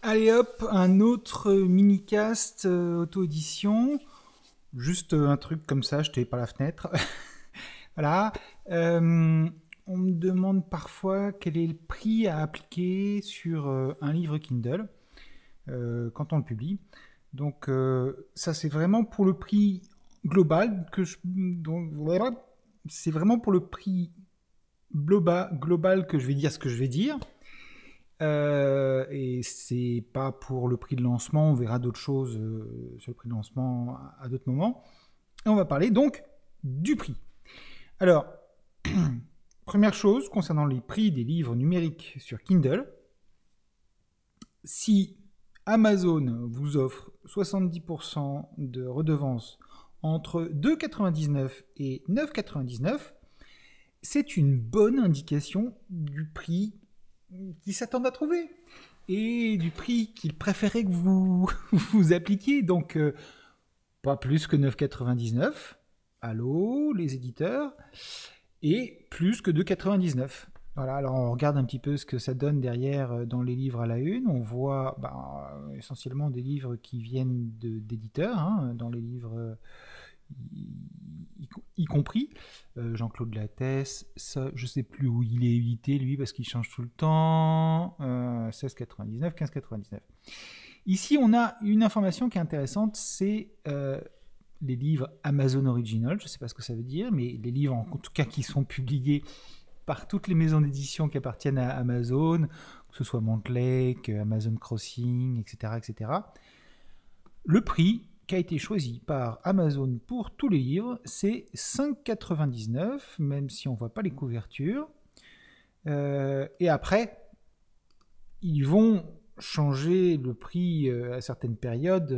Allez hop, un autre mini-cast auto-édition. Juste un truc comme ça, jeté par la fenêtre. Voilà. On me demande parfois quel est le prix à appliquer sur un livre Kindle quand on le publie. Donc ça c'est vraiment pour le prix global c'est vraiment pour le prix global que je vais dire ce que je vais dire. Et c'est pas pour le prix de lancement, on verra d'autres choses sur le prix de lancement à d'autres moments. Et on va parler donc du prix. Alors, première chose concernant les prix des livres numériques sur Kindle, si Amazon vous offre 70% de redevance entre 2,99 et 9,99, c'est une bonne indication du prix qu'ils s'attendent à trouver et du prix qu'ils préféraient que vous vous appliquiez. Donc, pas plus que 9,99. Allô, les éditeurs. Et plus que 2,99. Voilà, alors on regarde un petit peu ce que ça donne derrière dans les livres à la une. On voit essentiellement des livres qui viennent d'éditeurs, hein, dans les livres y compris. Jean-Claude Lattès, ça, je sais plus où il est édité, lui, parce qu'il change tout le temps. 16,99, 15,99. Ici, on a une information qui est intéressante, c'est les livres Amazon Original, je ne sais pas ce que ça veut dire, mais les livres en tout cas qui sont publiés par toutes les maisons d'édition qui appartiennent à Amazon, que ce soit Montlake, Amazon Crossing, etc., etc. Le prix qui a été choisi par Amazon pour tous les livres, c'est 5,99, même si on ne voit pas les couvertures. Et après, ils vont changer le prix à certaines périodes.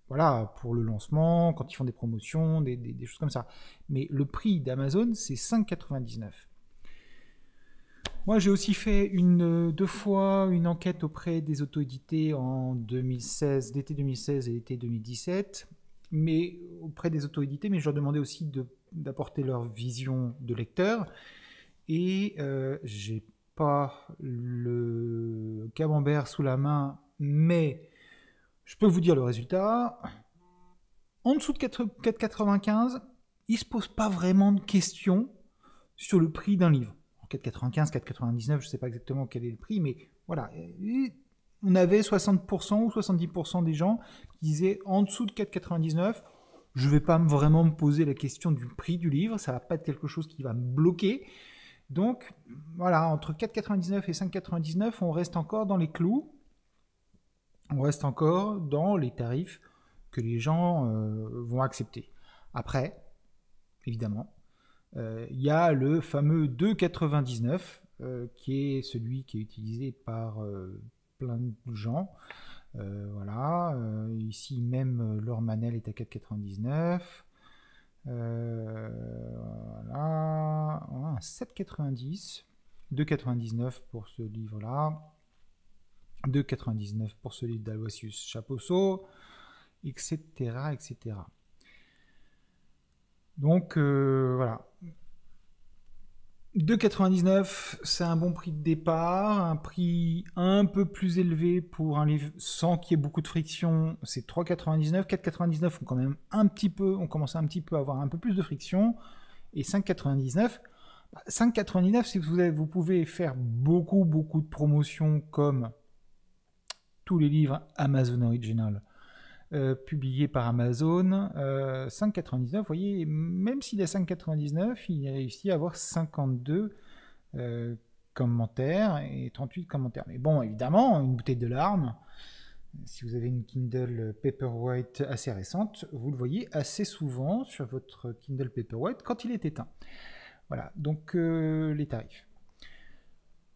Voilà, pour le lancement, quand ils font des promotions, des choses comme ça. Mais le prix d'Amazon, c'est 5,99. Moi, j'ai aussi fait deux fois une enquête auprès des auto-édités en 2016, l'été 2016 et l'été 2017, mais auprès des auto-édités, mais je leur demandais aussi d'apporter leur vision de lecteur. Et j'ai pas le camembert sous la main, mais je peux vous dire le résultat. En dessous de 4,95, ils ne se posent pas vraiment de questions sur le prix d'un livre. 4,95, 4,99, je ne sais pas exactement quel est le prix, mais voilà. On avait 60% ou 70% des gens qui disaient en dessous de 4,99, je ne vais pas vraiment me poser la question du prix du livre, ça ne va pas être quelque chose qui va me bloquer. Donc voilà, entre 4,99 et 5,99, on reste encore dans les clous, on reste encore dans les tarifs que les gens vont accepter. Après, évidemment, il y a le fameux 2,99 qui est celui qui est utilisé par plein de gens. Voilà, ici même Laure Manel est à 4,99. Voilà, on a un 7,90, 2,99 pour ce livre-là, 2,99 pour ce livre d'Aloysius Chaposso, etc., etc. Donc voilà. 2,99, c'est un bon prix de départ, un prix un peu plus élevé pour un livre sans qu'il y ait beaucoup de friction, c'est 3,99. 4,99, on commence un petit peu à avoir un peu plus de friction, et 5,99, 5,99 si vous pouvez faire beaucoup de promotions comme tous les livres Amazon Original. Publié par Amazon, 5,99. Vous voyez, même s'il a 5,99, il a réussi à avoir 52 commentaires et 38 commentaires. Mais bon, évidemment, une bouteille de larmes, si vous avez une Kindle Paperwhite assez récente, vous le voyez assez souvent sur votre Kindle Paperwhite quand il est éteint. Voilà, donc les tarifs.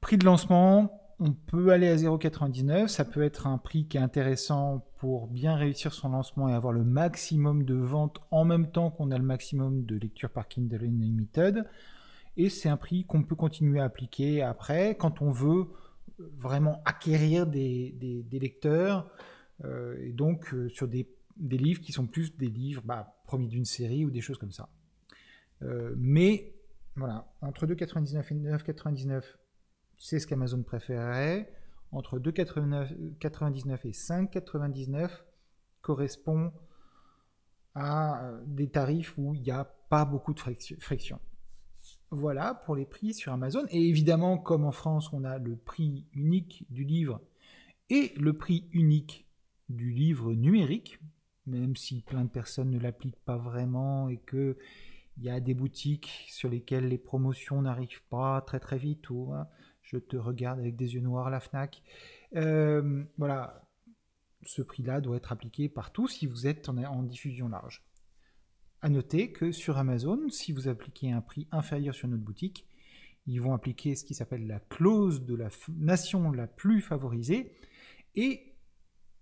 Prix de lancement, on peut aller à 0,99, ça peut être un prix qui est intéressant pour bien réussir son lancement et avoir le maximum de ventes en même temps qu'on a le maximum de lecture par Kindle Unlimited. Et c'est un prix qu'on peut continuer à appliquer après quand on veut vraiment acquérir des lecteurs et donc sur des livres qui sont plus des livres premiers d'une série ou des choses comme ça. Mais voilà, entre 2,99 et 9,99, c'est ce qu'Amazon préférerait. Entre 2,99 et 5,99 correspond à des tarifs où il n'y a pas beaucoup de friction. Voilà pour les prix sur Amazon. Et évidemment, comme en France, on a le prix unique du livre et le prix unique du livre numérique, même si plein de personnes ne l'appliquent pas vraiment et qu'il y a des boutiques sur lesquelles les promotions n'arrivent pas très très vite, ou hein, je te regarde avec des yeux noirs, la FNAC. Voilà, ce prix-là doit être appliqué partout si vous êtes en diffusion large. À noter que sur Amazon, si vous appliquez un prix inférieur sur notre boutique, ils vont appliquer ce qui s'appelle la clause de la nation la plus favorisée, et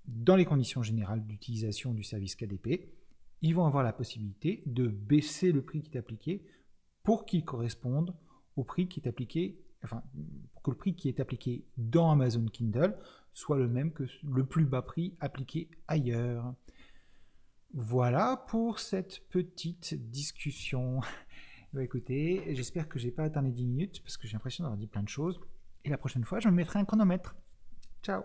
dans les conditions générales d'utilisation du service KDP, ils vont avoir la possibilité de baisser le prix qui est appliqué pour qu'il corresponde au prix qui est appliqué, enfin, pour que le prix qui est appliqué dans Amazon Kindle soit le même que le plus bas prix appliqué ailleurs. Voilà pour cette petite discussion. Écoutez, j'espère que j'ai pas atteint les 10 minutes parce que j'ai l'impression d'avoir dit plein de choses. Et la prochaine fois, je me mettrai un chronomètre. Ciao!